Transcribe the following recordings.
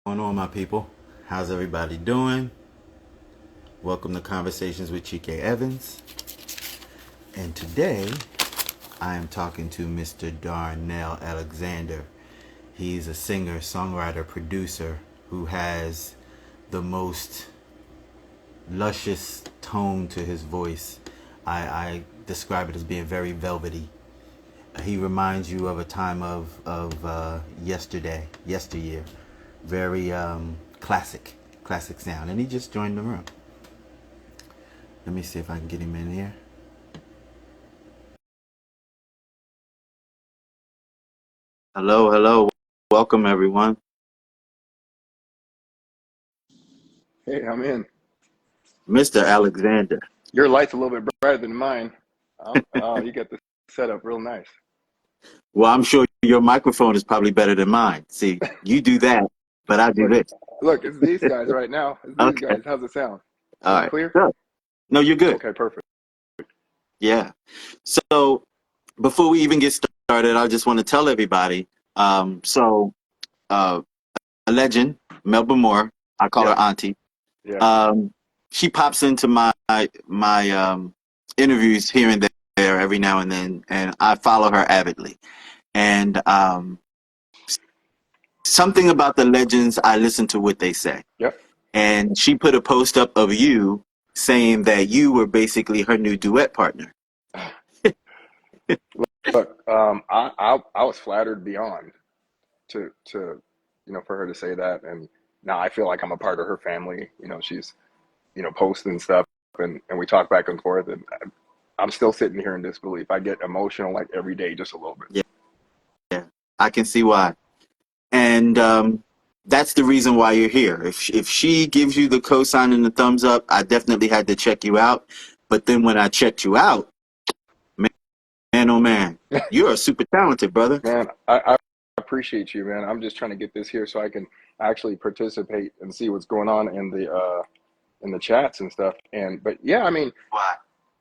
Going on, my people? How's everybody doing? Welcome to Conversations with Chike Evans. And today I am talking to Mr. Darnell Alexander. He's a singer, songwriter, producer who has the most luscious tone to his voice. I describe it as being very velvety. He reminds you of a time of yesteryear. Very classic sound. And he just joined the room. Let me see if I can get him in here. Hello, hello. Welcome, everyone. Hey, I'm in. Mr. Alexander. Your light's a little bit brighter than mine. Oh, you got the setup real nice. Well, I'm sure your microphone is probably better than mine. See, you do that, but I do Look, this. look, it's these guys right now. It's these Okay. guys. How's it sound? All Am I right. clear? Good. No, you're good. Okay, perfect. Yeah. So before we even get started, I just want to tell everybody. So uh, a legend, Melba Moore. I call Yeah, her Auntie. yeah. Um, she pops into my interviews here and there every now and then, and I follow her avidly. And something about the legends, I listen to what they say. Yep. And she put a post up of you saying that you were basically her new duet partner. Look, I was flattered beyond to for her to say that, and now I feel like I'm a part of her family. She's posting stuff, and we talk back and forth, and I'm still sitting here in disbelief. I get emotional like every day, just a little bit. Yeah, yeah, I can see why. And that's the reason why you're here. If she gives you the cosign and the thumbs up, I definitely had to check you out. But then when I checked you out, man, oh man, you're a super talented brother. Man, I appreciate you, man. I'm just trying to get this here so I can actually participate and see what's going on in the chats and stuff. But yeah, I mean, Why?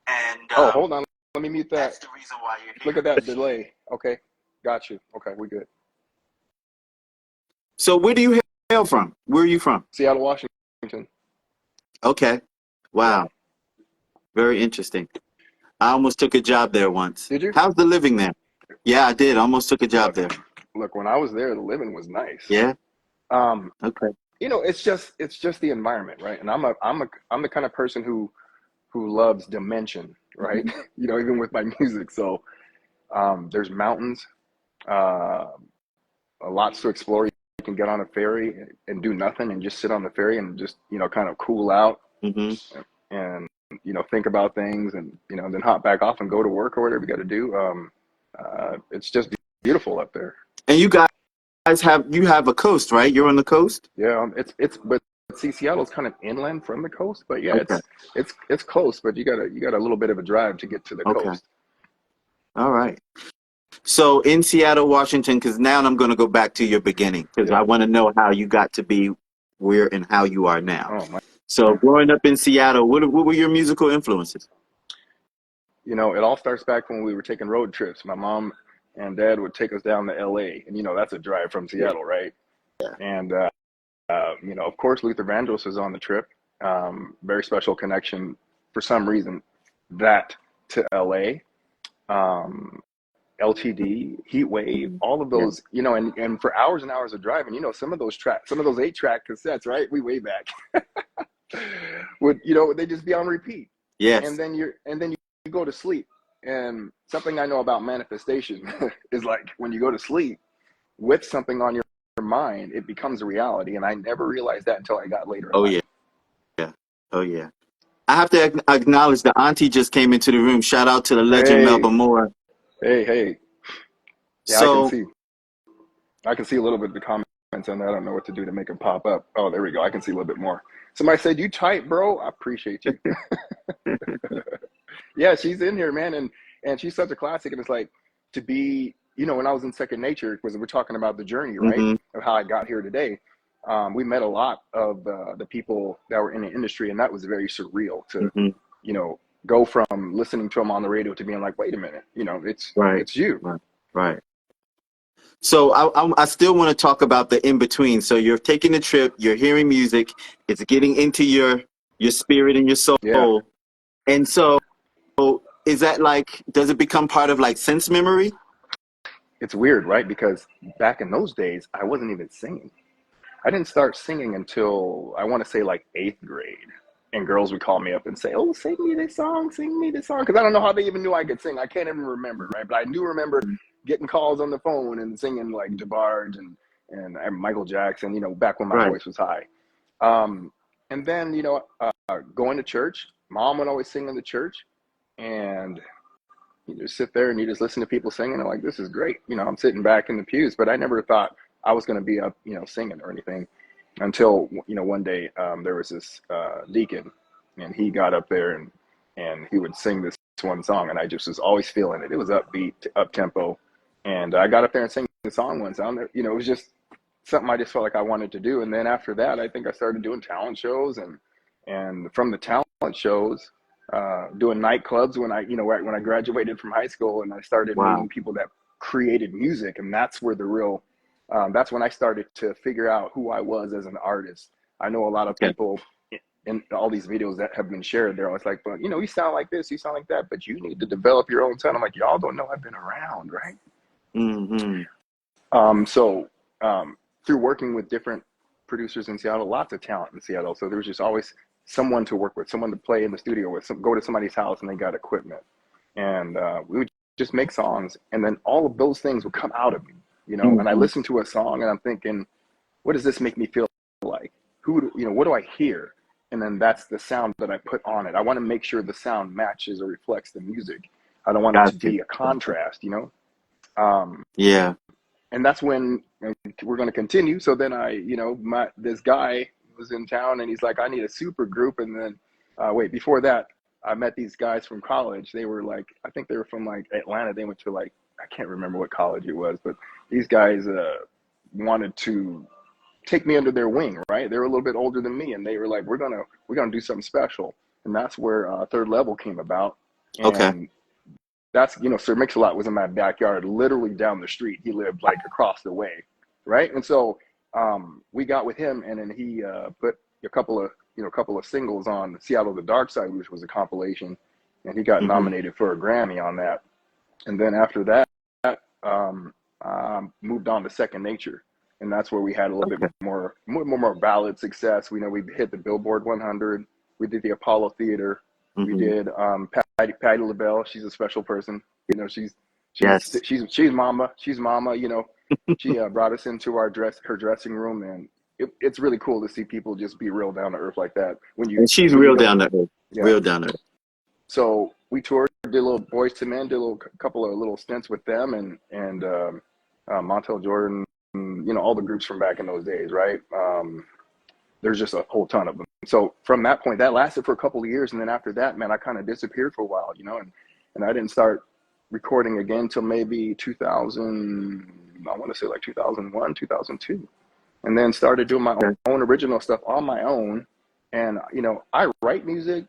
And oh, hold on, let me mute that's that. the reason why you're Look at here. that delay. Okay, got you. Okay, we good. So where do you hail from? Where are you from? Seattle, Washington. Okay. Yeah. Wow. Very interesting. I almost took a job there once. Did you? How's the living there? Yeah, I did. Almost took a job Look, there. look. When I was there, the living was nice. Yeah. Um, Okay. it's just the environment, right? And I'm the kind of person who loves dimension, right? Even with my music. So there's mountains. Uh, Lots to explore. You can get on a ferry and do nothing and just sit on the ferry and just kind of cool out Hmm. and think about things and then hop back off and go to work or whatever you got to do. It's just beautiful up there. And you have a coast, right? You're on the coast? Yeah, it's but see, Seattle's kind of inland from the coast, but yeah, Okay. it's close, but you got a little bit of a drive to get to the Okay. coast. All right. So in Seattle, Washington, because now I'm going to go back to your beginning because Yeah. I want to know how you got to be where and how you are now. Oh my. So growing up in Seattle, what were your musical influences? It all starts back when we were taking road trips. My mom and dad would take us down to LA, and that's a drive from Yeah. Seattle, right? And of course, Luther Vandross was on the trip. Very special connection for some reason that to LA. Um, LTD, Heat Wave, all of Yeah. those, and for hours and hours of driving, some of those tracks, some of those 8-track cassettes, right? We way back would, they just be on repeat. And Yes. then you go to sleep. And something I know about manifestation is like when you go to sleep with something on your mind, it becomes a reality. And I never realized that until I got later in Oh life. yeah. Yeah. Oh yeah. I have to acknowledge the auntie just came into the room. Shout out to the legend Melba Hey, Moore. hey. Yeah, I can So see. I can see a little bit of the comments on that. I don't know what to do to make them pop up. Oh, there we go. I can see a little bit more. Somebody said, "You tight, bro." I appreciate you. Yeah, she's in here, man, and she's such a classic. And it's like to be, when I was in Second Nature, because we're talking about the journey, right, hmm of how I got here today. We met a lot of the people that were in the industry, and that was very surreal to, hmm you know, go from listening to them on the radio to being like, wait a minute, right, it's you. right, right. So I still want to talk about the in between. So you're taking the trip, you're hearing music, it's getting into your spirit and your Yeah, soul. And so is that like, does it become part of like sense memory? it's weird, right? Because back in those days, I wasn't even singing. I didn't start singing until I want to say like eighth grade. And girls would call me up and say, "Oh, sing me this song," because I don't know how they even knew I could sing. I can't even remember, right? But I do remember getting calls on the phone and singing like DeBarge and Michael Jackson, back when my Right. voice was high. Um, and then, going to church, mom would always sing in the church, and you just sit there and you just listen to people singing, and like, this is great. I'm sitting back in the pews, but I never thought I was going to be up, singing or anything until, one day there was this deacon, and he got up there and he would sing this one song, and I just was always feeling it. It was upbeat, up tempo, and I got up there and sang the song once. It was just something I just felt like I wanted to do. And then after that, I think I started doing talent shows, and from the talent shows, doing nightclubs when I graduated from high school, and I started meeting Wow. people that created music, and that's where the real that's when I started to figure out who I was as an artist. I know a lot of Okay. people in all these videos that have been shared, they're always like, but you sound like this, you sound like that, but you need to develop your own sound. I'm like, y'all don't know I've been around, right? Mm-hmm. So through working with different producers in Seattle, lots of talent in Seattle. So there was just always someone to work with, someone to play in the studio with, go to somebody's house and they got equipment. And we would just make songs. And then all of those things would come out of me, and I Mm-hmm. listen to a song and I'm thinking, what does this make me feel like? What do I hear? And then that's the sound that I put on it. I want to make sure the sound matches or reflects the music. I don't want it to Got you. be a contrast. Um, Yeah. and that's when we're going to continue. So then this guy was in town and he's like, I need a super group. And then, wait, before that, I met these guys from college. They were like, I think they were from like Atlanta. They went to like, I can't remember what college it was, but these guys wanted to take me under their wing, right? They were a little bit older than me, and they were like, we're gonna do something special. And that's where Third Level came about. Okay. And that's, Sir Mix-a-Lot was in my backyard, literally down the street. He lived like across the way, right? And so we got with him, and then he put a couple of singles on Seattle the Dark Side, which was a compilation, and he got Mm-hmm. nominated for a Grammy on that. And then after that, moved on to Second Nature, and that's where we had a little bit Okay. more ballad success. We know we hit the Billboard 100. We did the Apollo Theater. We Mm-hmm. did Patti LaBelle. She's a special person. Yes. She's mama. She's mama. She brought us into her dressing room, and it's really cool to see people just be real down to earth like that. And she's When you real don't, down to earth. yeah. Real down to earth. So we toured, did a little Boys to Men, did a couple of little stints with them, and Montel Jordan, all the groups from back in those days, right? There's just a whole ton of them. So from that point, that lasted for a couple of years, and then after that, man, I kind of disappeared for a while, and I didn't start recording again until maybe 2000. I want to say like 2001, 2002, and then started doing my Okay. own original stuff on my own. And I write music.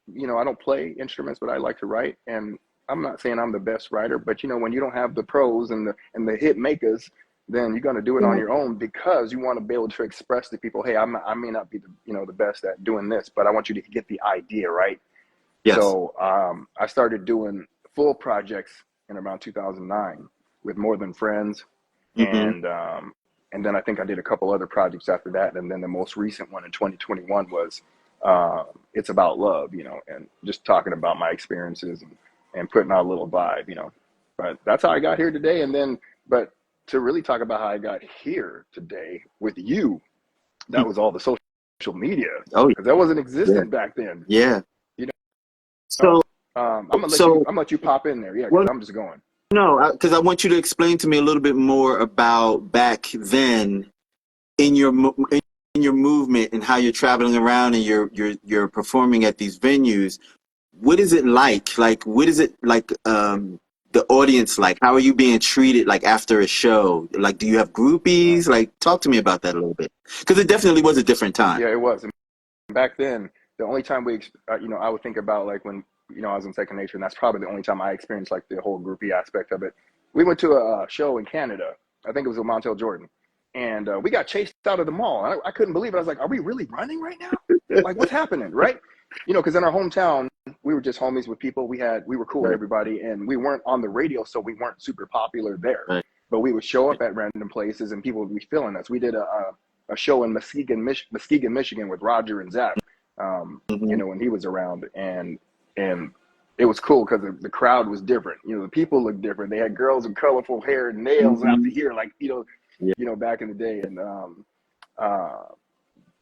I don't play instruments, but I like to write. And I'm not saying I'm the best writer, but when you don't have the pros and the hit makers, then you're going to do it on Yeah. your own, because you want to be able to express to people, hey, I may not be the best at doing this, but I want you to get the idea, right? Yes. So I started doing full projects in around 2009 with More Than Friends, Mm-hmm. and then I think I did a couple other projects after that, and then the most recent one in 2021 was It's About Love, and just talking about my experiences and putting out a little vibe, But that's how I got here today. And then, but to really talk about how I got here today with you, that was all the social media, Oh, because that wasn't yeah. existent back then. Yeah. You know, So, I'm so gonna let you pop in there, yeah, because well, I'm just going. no, because I want you to explain to me a little bit more about back then in in your movement and how you're traveling around and you're performing at these venues. What is it like? Like, what is it like? The audience like? How are you being treated? Like after a show? Like, do you have Right. groupies? Like, talk to me about that a little bit because it definitely was a different time. Yeah, it was. And back then, the only time I would think about like when I was in Second Nature, and that's probably the only time I experienced like the whole groupie aspect of it. We went to a show in Canada, I think it was with Montel Jordan. And we got chased out of the mall. And I couldn't believe it. I was like, are we really running right now? Like, what's happening, right? You know, because in our hometown, we were just homies with people. We were cool with everybody, and we weren't on the radio, so we weren't super popular there. Right. But we would show up at random places, and people would be feeling us. We did a show in Muskegon, Michigan, with Roger and Zach. You know, when he was around, and it was cool because the crowd was different. You know, the people looked different. They had girls with colorful hair and nails out to here, like you know, back in the day, and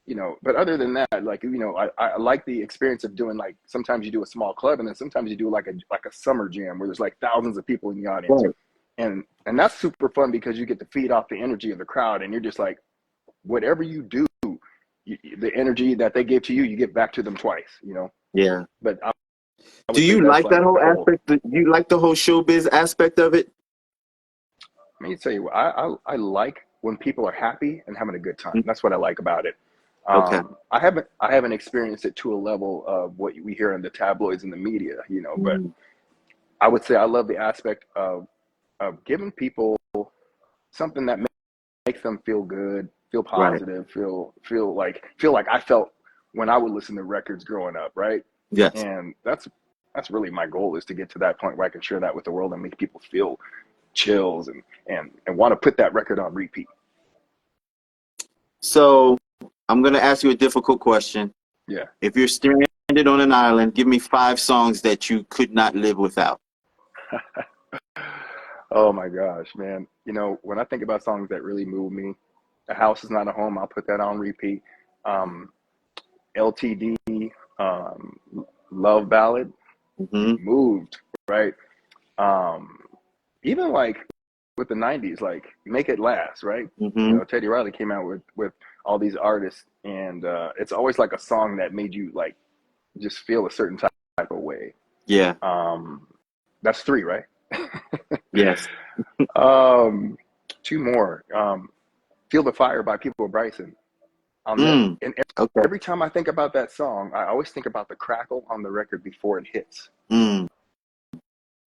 you know, but other than that, like, you know, I like the experience of doing, like, sometimes you do a small club, and then sometimes you do like a summer jam where there's like thousands of people in the audience. Right. And that's super fun because you get to feed off the energy of the crowd, and you're just like, whatever you do, the energy that they give to you, you get back to them twice, you know? Yeah. But I would Do say you that's like that whole the aspect? Do you like the whole showbiz aspect of it? Let me tell you, I like when people are happy and having a good time. That's what I like about it. Okay. I haven't experienced it to a level of what we hear in the tabloids and the media, you know, but I would say I love the aspect of giving people something that makes them feel good, feel positive, feel like I felt when I would listen to records growing up, right? Yes. And that's really my goal, is to get to that point where I can share that with the world and make people feel chills and want to put that record on repeat. So I'm going to ask you a difficult question. Yeah. If you're stranded on an island, give me 5 songs that you could not live without. Oh my gosh, man. You know, when I think about songs that really move me, A House Is Not a Home, I'll put that on repeat. LTD, Love Ballad, moved, right? Even like with the 90s, like Make It Last, right? You know, Teddy Riley came out with all these artists, and it's always like a song that made you like just feel a certain type of way. Yeah. That's 3, right? Yes. 2 more. Feel the Fire by People Bryson. And every time I think about that song, I always think about the crackle on the record before it hits.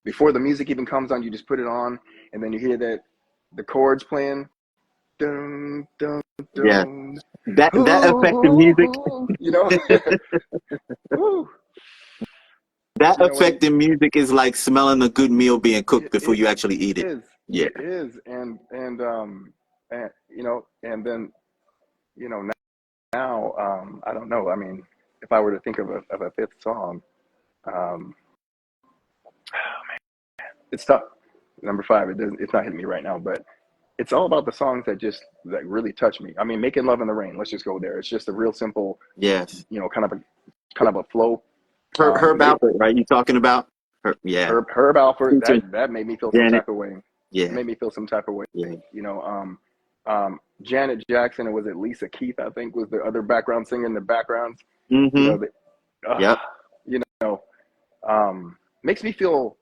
Before the music even comes on, you just put it on, and then you hear the chords playing. Dun, dun, dun. Yeah. That effective music. You know? That effective music is like smelling a good meal being cooked before you actually eat it. Yeah. It is. And you know, and then, you know, now I don't know. I mean, if I were to think of a 5th song, oh man, it's tough. Number 5, it's not hitting me right now, but it's all about the songs that really touch me. I mean, Making Love in the Rain, let's just go there. It's just a real simple, yes, you know, kind of a flow. Herb Alpert, right? You talking about? Herb Alpert, that made me feel some type of way. Yeah. It made me feel some type of way. Yeah. You know, Janet Jackson, and was it Lisa Keith, I think, was the other background singer in the backgrounds. You know, you know, makes me feel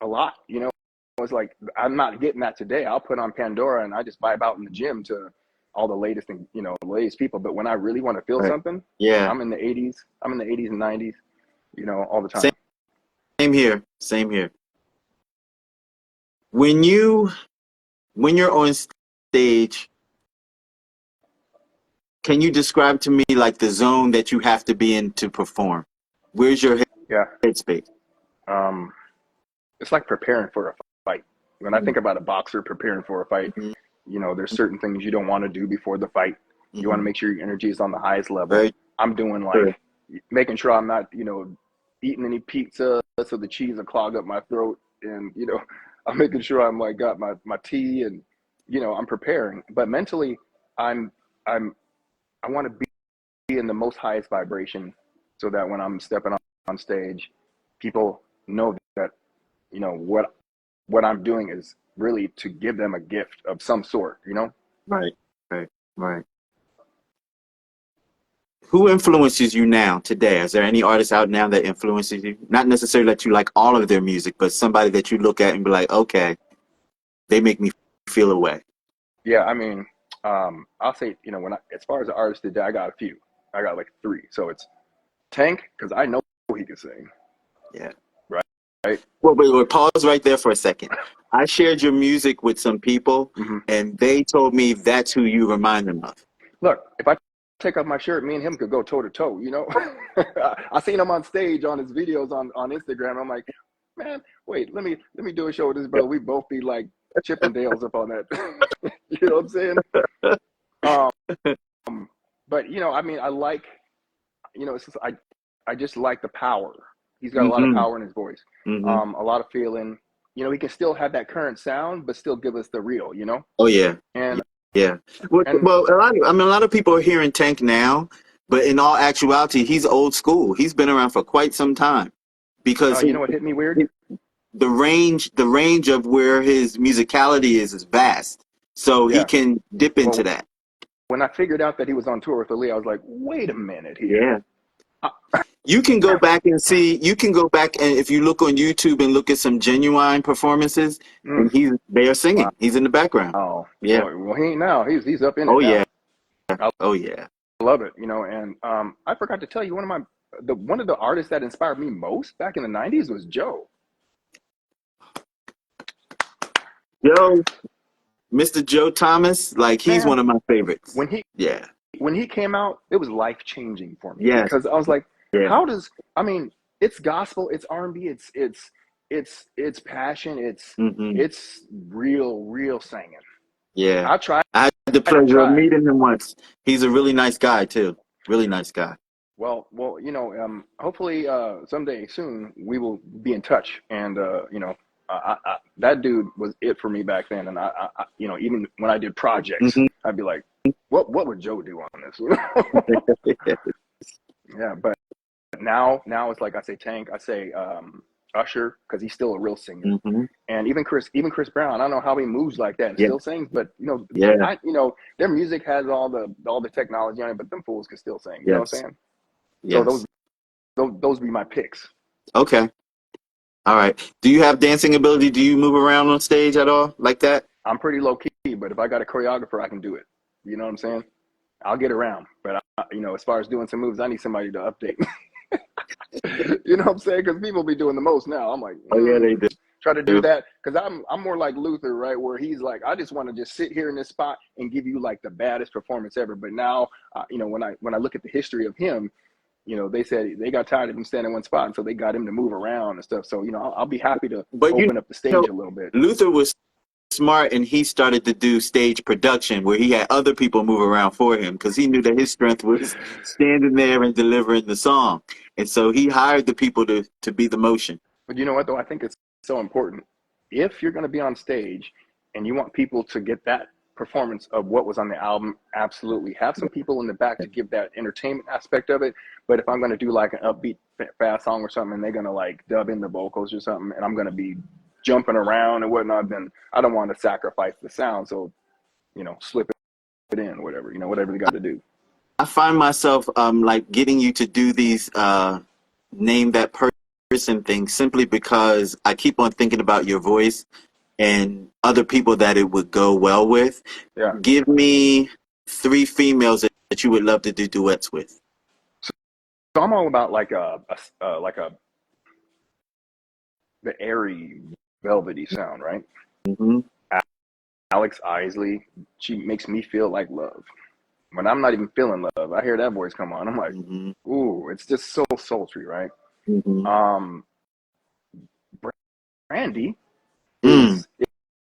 a lot, you know. It's like, I'm not getting that today. I'll put on Pandora and I just vibe out in the gym to all the latest and, you know, the latest people. But when I really want to feel something, I'm in the 80s. I'm in the 80s and 90s, you know, all the time. Same here. When you're on stage, can you describe to me like the zone that you have to be in to perform? Where's your headspace? It's like preparing for a fight. When I think about a boxer preparing for a fight, you know, there's certain things you don't want to do before the fight. You want to make sure your energy is on the highest level. Right. I'm doing like making sure I'm not, you know, eating any pizza so the cheese will clog up my throat, and, you know, I'm making sure I'm like got my tea, and, you know, I'm preparing. But mentally, I want to be in the most highest vibration, so that when I'm stepping on stage, people know that, you know, what I'm doing is really to give them a gift of some sort, you know? Right. Who influences you now today? Is there any artist out now that influences you? Not necessarily that you like all of their music, but somebody that you look at and be like, okay, they make me feel a way. Yeah, I mean, I'll say, you know, as far as the artists today, I got a few. I got like 3. So it's Tank, because I know he can sing. Yeah. Right. Well, wait, pause right there for a second. I shared your music with some people, Hmm. and they told me that's who you remind them of. Look, if I take off my shirt, me and him could go toe to toe. You know, I seen him on stage on his videos on Instagram. I'm like, man, wait, let me do a show with this brother. We both be like Chippendales up on that. You know what I'm saying? Um, but I mean, I like, it's just, I just like the power. He's got a lot of Mm-hmm. power in his voice, Mm-hmm. a lot of feeling. He can still have that current sound, but still give us the real. Oh yeah. And Yeah. Well, and a lot of people are hearing Tank now, but in all actuality, he's old school. He's been around for quite some time because you know what hit me weird? the range of where his musicality is vast. So he Yeah. can dip into Well, that. when I figured out that he was on tour with Ali, I was like, wait a minute here. Yeah. You can go back and see. You can go back and if you look on YouTube and look at some genuine performances, and they are singing. He's in the background. Wow. Yeah. Well, he ain't now. He's up in it Oh now. yeah. I Oh yeah. love it. And I forgot to tell you, one of the artists that inspired me most back in the '90s was Joe. Yo, Mr. Joe Thomas, like he's Man, one of my favorites. when he Yeah. when he came out, it was life changing for me Yes. because I was like, Yeah. I mean, it's gospel, it's R&B, it's passion, Mm-hmm. it's real singing. Yeah. I tried I had the and I pleasure of tried. meeting him once. He's a really nice guy too. Really nice guy. Well, hopefully someday soon we will be in touch. And that dude was it for me back then. And even when I did projects, Mm-hmm. I'd be like, what would Joe do on this? Yeah, but now it's like I say Tank, I say Usher because he's still a real singer. Mm-hmm. And even Chris Brown, I don't know how he moves like that and Yeah. still sings, but Yeah. their music has all the technology on it, but them fools can still sing. You know what I'm Yes. saying? So Yes. those be my picks. Okay. All right. Do you have dancing ability? Do you move around on stage at all like that? I'm pretty low key, but if I got a choreographer, I can do it. You know what I'm saying? I'll get around, but as far as doing some moves, I need somebody to update me. You know what I'm saying? Because people be doing the most now. I'm like, Oh yeah, they try to do do. that because I'm more like Luther, right? Where he's like, I just want to just sit here in this spot and give you like the baddest performance ever. But now, when I look at the history of him, they said they got tired of him standing in one spot, and so they got him to move around and stuff. So I'll be happy to But open up the know, stage a little bit. Luther was smart and he started to do stage production where he had other people move around for him because he knew that his strength was standing there and delivering the song. And so he hired the people to be the motion. But you know what, though? I think it's so important. If you're going to be on stage and you want people to get that performance of what was on the album, absolutely. Have some people in the back to give that entertainment aspect of it. But if I'm going to do like an upbeat, fast song or something, and they're going to like dub in the vocals or something, and I'm going to be jumping around and whatnot, then I don't want to sacrifice the sound. So, slip it in, whatever they got to do. I find myself like getting you to do these name that person things simply because I keep on thinking about your voice and other people that it would go well with. Yeah. Give me 3 females that you would love to do duets with. So I'm all about like the airy, velvety sound, right? Mm-hmm. Alex Isley, she makes me feel like love. When I'm not even feeling love, I hear that voice come on. I'm like, Mm-hmm. ooh, it's just so sultry, right? Mm-hmm. Brandy Mm.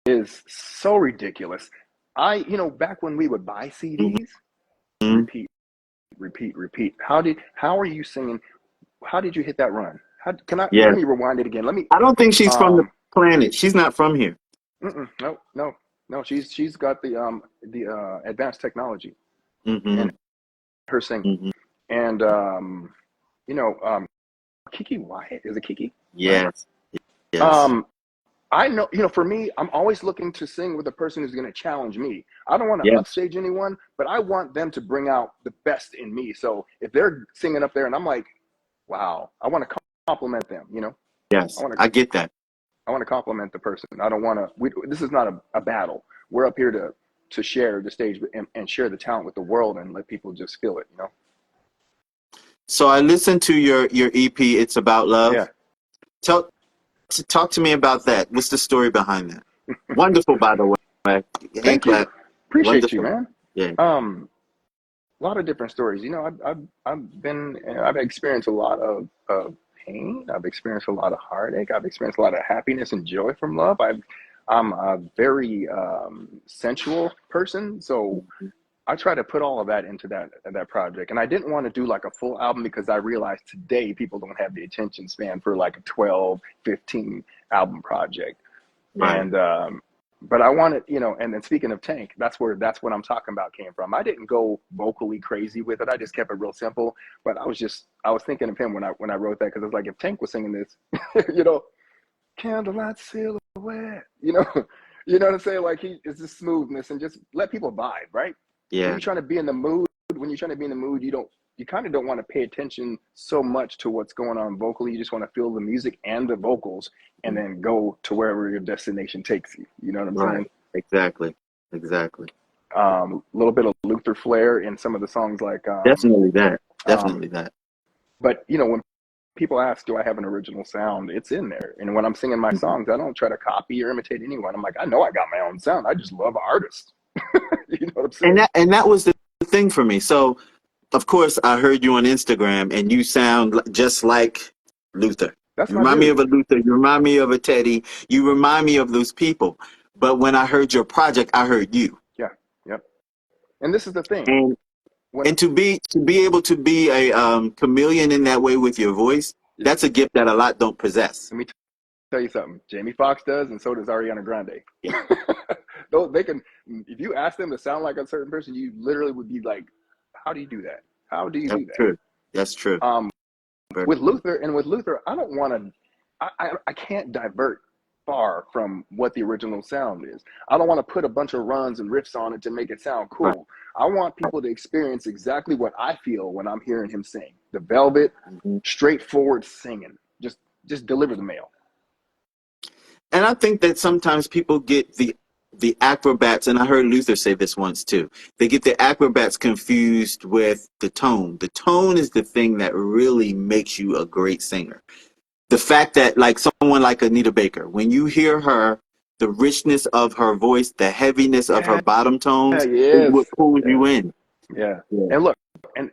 is so ridiculous. Back when we would buy CDs, Mm-hmm. repeat. How are you singing? How did you hit that run? Yeah. Let me rewind it again. I don't think she's from the planet. She's not from here. No. She's got the advanced technology Mm-hmm. in her singing. Mm-hmm. And Kiki Wyatt, is it Kiki? Yes. Right? Yes. I know, for me, I'm always looking to sing with a person who's going to challenge me. I don't want to upstage anyone, but I want them to bring out the best in me. So if they're singing up there and I'm like, wow, I want to compliment them, Yes. I get that. I want to compliment the person. I don't want to, this is not a battle. We're up here to share the stage and share the talent with the world and let people just feel it, So I listened to your EP, It's About Love. Yeah. Talk to me about that. What's the story behind that? Wonderful, by the way. Hand Thank you. clap. Appreciate you, Wonderful. man. Yeah. A lot of different stories. You know, I've experienced a lot of pain. I've experienced a lot of heartache. I've experienced a lot of happiness and joy from love. I'm a very sensual person, so I try to put all of that into that project. And I didn't want to do like a full album because I realized today people don't have the attention span for like a 12, 15 album project. Right. And but I wanted, and then speaking of Tank, that's what I'm talking about came from. I didn't go vocally crazy with it. I just kept it real simple. But I was thinking of him when I wrote that, because it's like if Tank was singing this, you know, candlelight silhouette, you know what I'm saying? Like it's just smoothness and just let people vibe, right? When Yeah. you're trying to be in the mood, you kind of don't want to pay attention so much to what's going on vocally. You just want to feel the music and the vocals and then go to wherever your destination takes you. You know what I'm Right. saying? Exactly. Exactly. A little bit of Luther flair in some of the songs, like, Definitely that. um, Definitely that. but when people ask, do I have an original sound? It's in there. And when I'm singing my Mhm. songs, I don't try to copy or imitate anyone. I'm like, I know I got my own sound. I just love artists. You know what I'm And saying? that was the thing for me. So of course I heard you on Instagram and you sound just like Luther. That's You my remind me dude. of a Luther, you remind me of a Teddy, you remind me of those people. But when I heard your project, I heard you. Yeah. Yep. And this is the thing. And When and to be able to be a chameleon in that way with your voice, that's a gift that a lot don't possess. Let me tell you something. Jamie Foxx does, and so does Ariana Grande. Yeah, They can. If you ask them to sound like a certain person, you literally would be like, "How do you do that? How do you that's do true. that?" That's true. Very true. With Luther, I don't want to. I can't divert far from what the original sound is. I don't want to put a bunch of runs and riffs on it to make it sound Right. cool. I want people to experience exactly what I feel when I'm hearing him sing. The velvet, Mhm. straightforward singing. Just deliver the mail. And I think that sometimes people get the acrobats, and I heard Luther say this once too. They get the acrobats confused with the tone. The tone is the thing that really makes you a great singer. The fact that like someone like Anita Baker, when you hear her, the richness of her voice, the heaviness of her Yeah. bottom tones is Yes. what pulls Yeah. you in. Yeah. Yeah, And look, and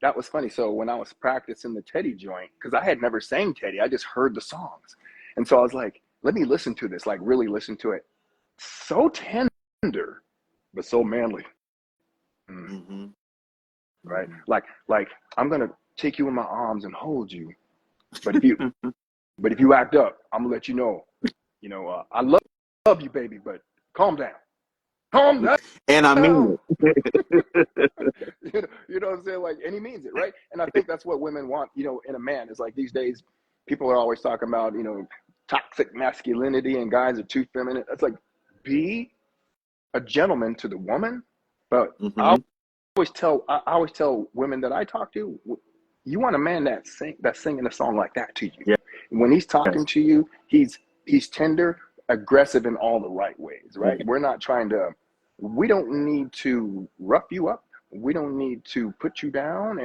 that was funny. So when I was practicing the Teddy joint, because I had never sang Teddy, I just heard the songs. And so I was like, let me listen to this, like really listen to it. So tender, but so manly. Mm, hmm right? hmm Like I'm gonna take you in my arms and hold you. But if you act up, I'm gonna let you know. I love you, baby, but calm down. Calm and I mean down. it. You know what I'm saying? Like, and he means it, right? And I think that's what women want, in a man. It's like these days, people are always talking about, toxic masculinity and guys are too feminine. It's like, be a gentleman to the woman. But I hmm I always tell women that I talk to, you want a man that's singing a song like that to you. Yeah, When he's talking yes, to you, he's tender, aggressive in all the right ways, right? right. We don't need to rough you up. We don't need to put you down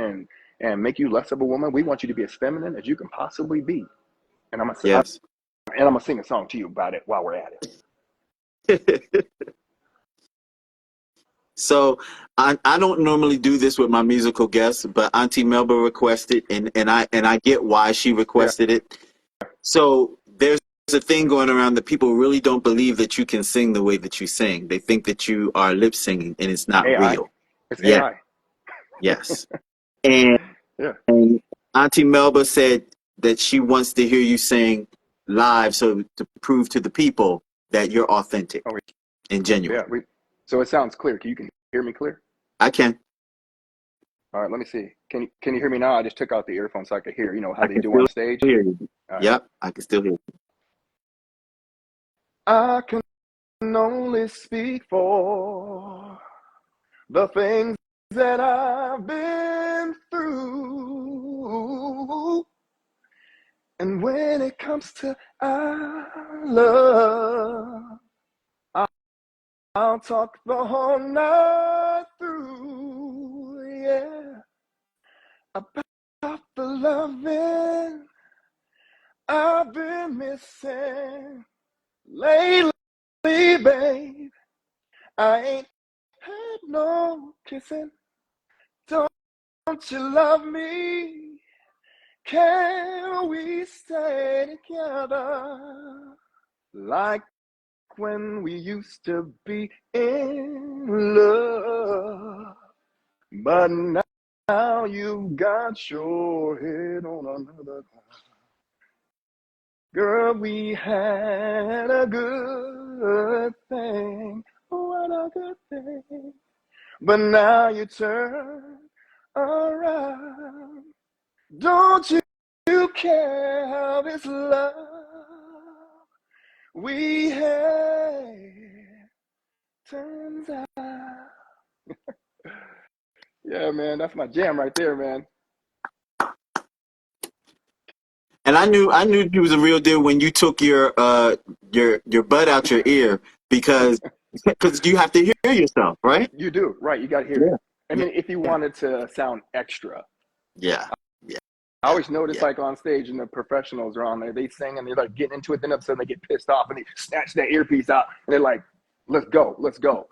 and make you less of a woman. We want you to be as feminine as you can possibly be. And Yes. I'm gonna sing a song to you about it while we're at it. So I don't normally do this with my musical guests, but Auntie Melba requested, and I get why she Yeah. requested it. So there's a thing going around that people really don't believe that you can sing the way that you sing. They think that you are lip singing, and it's not AI. real. It's Yeah, AI. yes. And, Yeah. and Auntie Melba said that she wants to hear you sing live, so to prove to the people that you're Oh, authentic and yeah. genuine. So it sounds clear. You can hear me clear? I can. All right, let me see. Can you hear me now? I just took out the earphone so I could hear, how I they can do still on stage. hear you. All right. Yep, I can still hear you. I can only speak for the things that I've been through. And when it comes to our love, I'll talk the whole night through. Yeah. About the loving I've been missing lately. babe, I ain't had no kissing. Don't you love me? Can we stay together like when we used to be in love? But now you've got your head on another. Girl, we had a good thing. What a good thing. But now you turn around. Don't you care how this love we had turns out? Yeah, man, that's my jam right there, man. And I knew you was a real deal when you took your butt out your ear because you have to hear yourself, right? You do, right? You got to hear it. Yeah. I mean, if you wanted to sound extra, Yeah. Yeah. I always notice Yeah. like on stage and the professionals are on there, they sing and they're like getting into it. Then all of a sudden they get pissed off and they snatch that earpiece out and they're like, let's go, let's go.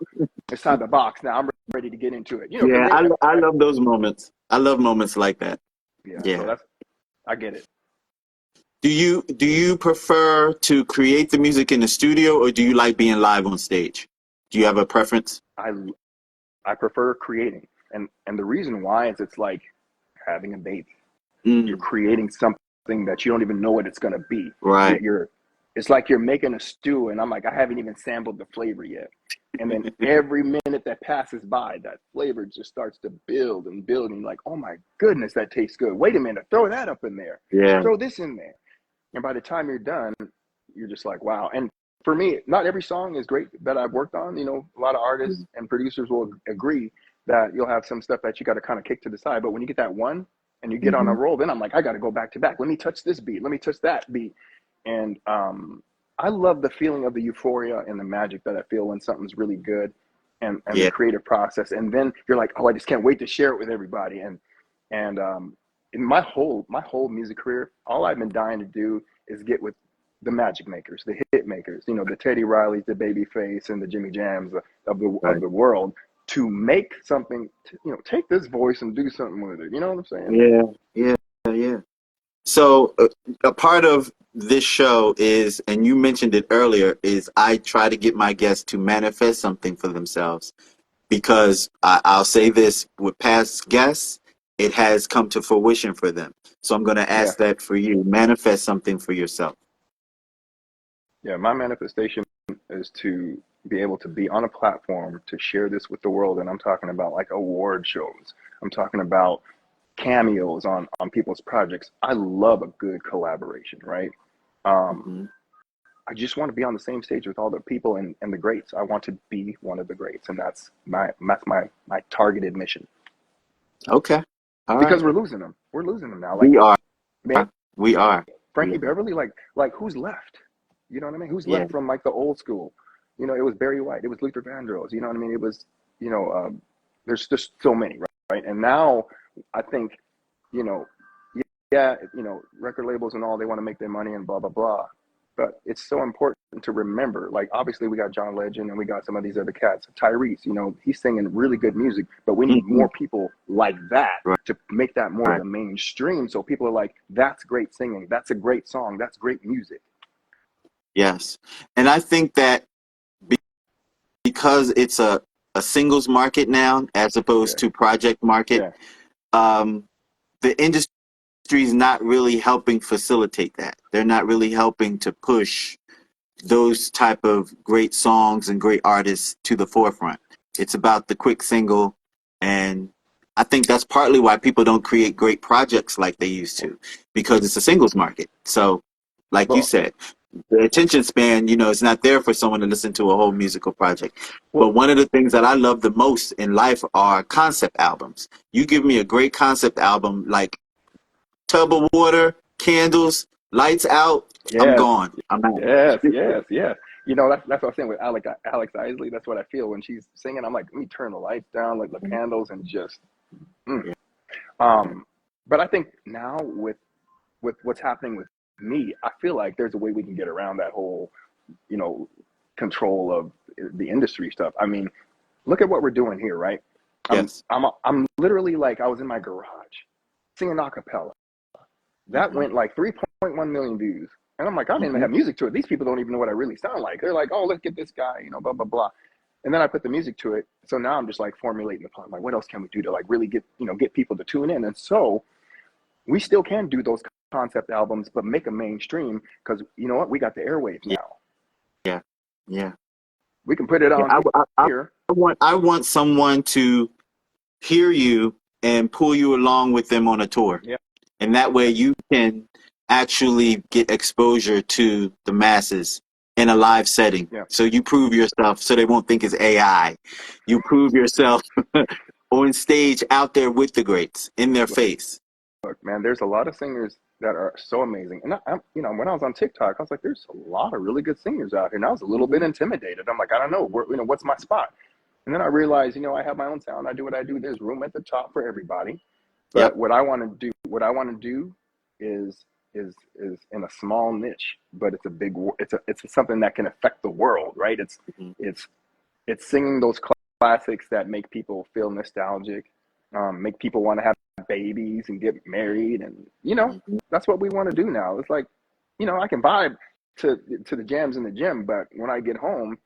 It's time to box now. I'm ready to get into it. You know, because Yeah, I love those moments. I love moments like that. yeah, so Yeah. I get it. Do you prefer to create the music in the studio or do you like being live on stage? Do you have a preference? I I prefer creating. And the reason why is it's like having a baby. You're Mm, creating something that you don't even know what it's gonna be. right. You're it's like you're making a stew and I'm like, I haven't even sampled the flavor yet. And then every minute that passes by, that flavor just starts to build and build. And you're like, oh my goodness, that tastes good. Wait a minute, throw that up in there. Yeah. Throw this in there. And by the time you're done, you're just like, wow. And for me, not every song is great that I've worked on. You know, a lot of artists and producers will agree that you'll have some stuff that you got to kind of kick to the side. But when you get that one and you get on a Hmm. roll, then I'm like, I got to go back to back. Let me touch this beat. Let me touch that beat. And I love the feeling of the euphoria and the magic that I feel when something's really good and the Yeah. creative process. And then you're like, oh, I just can't wait to share it with everybody. And in my whole music career, all I've been dying to do is get with the magic makers, the hit makers, you know, the Teddy Rileys, the Babyface, and the Jimmy Jams of Right. the world to make something, you know, take this voice and do something with it. You know what I'm saying? Yeah. Yeah. Yeah. So a part of this show is, and you mentioned it earlier, is I try to get my guests to manifest something for themselves because I'll say this with past guests, it has come to fruition for them. So I'm going to Yeah, ask that for you. Manifest something for yourself. yeah. My manifestation is to be able to be on a platform to share this with the world, and I'm talking about like award shows. I'm talking about cameos on people's projects. I love a good collaboration, right? Um, Hmm. I just want to be on the same stage with all the people and the greats. I want to be one of the greats, and that's my targeted mission. Okay. All Because right. we're losing them. We're losing them now. Like We are. man, We are. We Frankie are. Beverly, like who's left? You know what I mean? Who's Yeah. left from like the old school? You know, it was Barry White. It was Luther Vandross. You know what I mean? It was you know, there's just so many, right? And now I think you know, yeah, you know, record labels and all, they want to make their money and blah, blah, blah. But it's so important to remember, like, obviously we got John Legend and we got some of these other cats. Tyrese, you know, he's singing really good music, but we need Hmm. more people like that Right. to make that more of Right. the mainstream. So people are like, that's great singing. That's a great song. That's great music. Yes. And I think that because it's a singles market now as opposed Yeah. to project market, Yeah. um, the industry is not really helping facilitate that. They're not really helping to push those type of great songs and great artists to the forefront. It's about the quick single, and I think that's partly why people don't create great projects like they used to, because it's a singles market. So, like you Well, said, the attention span, is not there for someone to listen to a whole musical project. But well, one of the things that I love the most in life are concept albums. You give me a great concept album, like tub of water, candles, lights out, I'm yes, gone. I'm out. yes. You know, that's what I'm saying with Alex Isley. That's what I feel when she's singing. I'm like, let me turn the lights down, like the candles, and just. Mm. Yeah. But I think now with what's happening with me, I feel like there's a way we can get around that whole, you know, control of the industry stuff. I mean, look at what we're doing here, right? Yes. I'm literally like, I was in my garage singing a cappella. That went like 3.1 million views. And I'm like, I didn't even have music to it. These people don't even know what I really sound like. They're like, oh, let's get this guy, you know, blah, blah, blah. And then I put the music to it. So now I'm just like formulating the plan. Like, what else can we do to like really get, you know, get people to tune in? And so we still can do those concept albums, but make them mainstream because you know what? We got the airwaves now. Yeah. Yeah. We can put it on here. I want someone to hear you and pull you along with them on a tour. Yeah. And that way you can actually get exposure to the masses in a live setting. Yeah. So you prove yourself so they won't think it's AI. You prove yourself on stage out there with the greats in their face. Look, man, there's a lot of singers that are so amazing. And I'm, you know, when I was on TikTok, I was like, there's a lot of really good singers out here. And I was a little bit intimidated. I'm like, I don't know, you know, what's my spot? And then I realized, you know, I have my own sound. I do what I do. There's room at the top for everybody. But what I want to do is in a small niche, but it's a big, it's something that can affect the world, right? It's singing those classics that make people feel nostalgic, make people want to have babies and get married, and you know, that's what we want to do now. It's like, you know, I can vibe to the jams in the gym, but when I get home,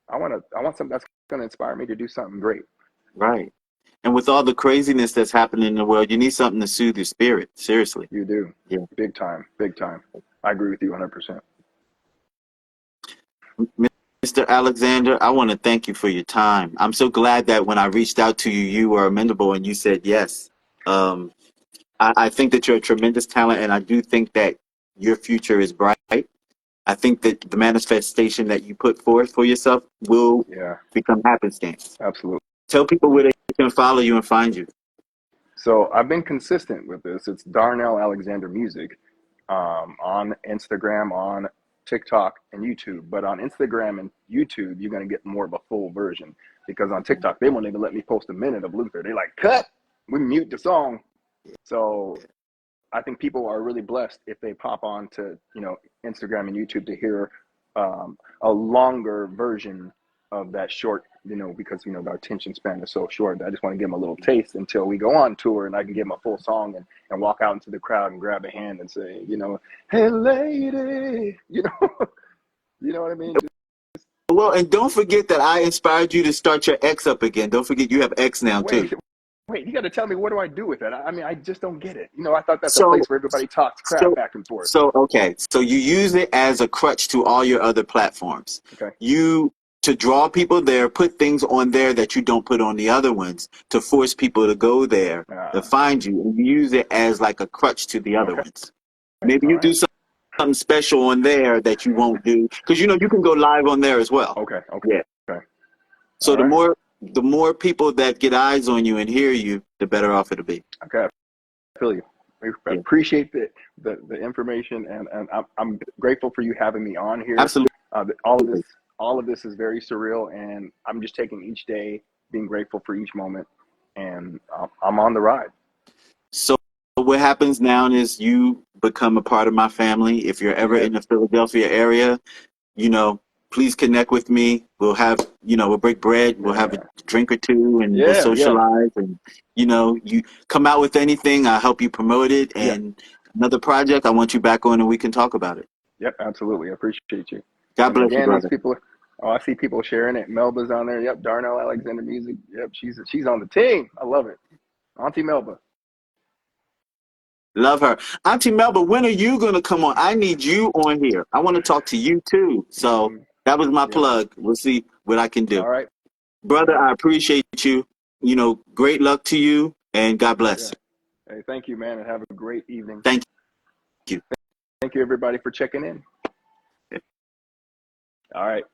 I want something that's going to inspire me to do something great. Right. And with all the craziness that's happening in the world, you need something to soothe your spirit. Seriously. You do. Yeah. Big time. Big time. I agree with you 100%. Mr. Alexander, I want to thank you for your time. I'm so glad that when I reached out to you, you were amenable and you said yes. I think that you're a tremendous talent, and I do think that your future is bright. I think that the manifestation that you put forth for yourself will become happenstance. Absolutely. Tell people where they can follow you and find you. So I've been consistent with this. It's Darnell Alexander Music on Instagram, on TikTok, and YouTube. But on Instagram and YouTube, you're going to get more of a full version, because on TikTok, they won't even let me post a minute of Luther. They like, cut, we mute the song. So I think people are really blessed if they pop on to, you know, Instagram and YouTube to hear a longer version of that short, you know, because, you know, our attention span is so short. I just want to give them a little taste until we go on tour and I can give them a full song and walk out into the crowd and grab a hand and say, you know, hey, lady, you know, you know what I mean? Well, and don't forget that I inspired you to start your X up again. Don't forget you have X now, too. Wait, you got to tell me, what do I do with it? I mean, I just don't get it. You know, I thought that's a place where everybody talks crap back and forth. Okay. So you use it as a crutch to all your other platforms. Okay. To draw people there, put things on there that you don't put on the other ones to force people to go there to find you. And you use it as like a crutch to the other ones. Maybe you do something special on there that you won't do. Because, you know, you can go live on there as well. Okay. Yeah. Okay. So the more people that get eyes on you and hear you, the better off it'll be. Okay, I feel you. I appreciate the information, and I'm grateful for you having me on here. Absolutely. All of this is very surreal, and I'm just taking each day, being grateful for each moment, and I'm on the ride. So what happens now is you become a part of my family. If you're ever in the Philadelphia area, you know, please connect with me. We'll have, you know, we'll break bread. We'll have a drink or two, and we'll socialize. And, you know, you come out with anything, I'll help you promote it. And another project, I want you back on and we can talk about it. Yep, absolutely. I appreciate you. God bless you, brother. These people, I see people sharing it. Melba's on there. Yep, Darnell Alexander Music. Yep, she's on the team. I love it. Auntie Melba. Love her. Auntie Melba, when are you going to come on? I need you on here. I want to talk to you too. So that was my plug. We'll see what I can do. All right. Brother, I appreciate you. You know, great luck to you, and God bless. Hey, thank you, man, and have a great evening. Thank you. Thank you, everybody, for checking in. All right.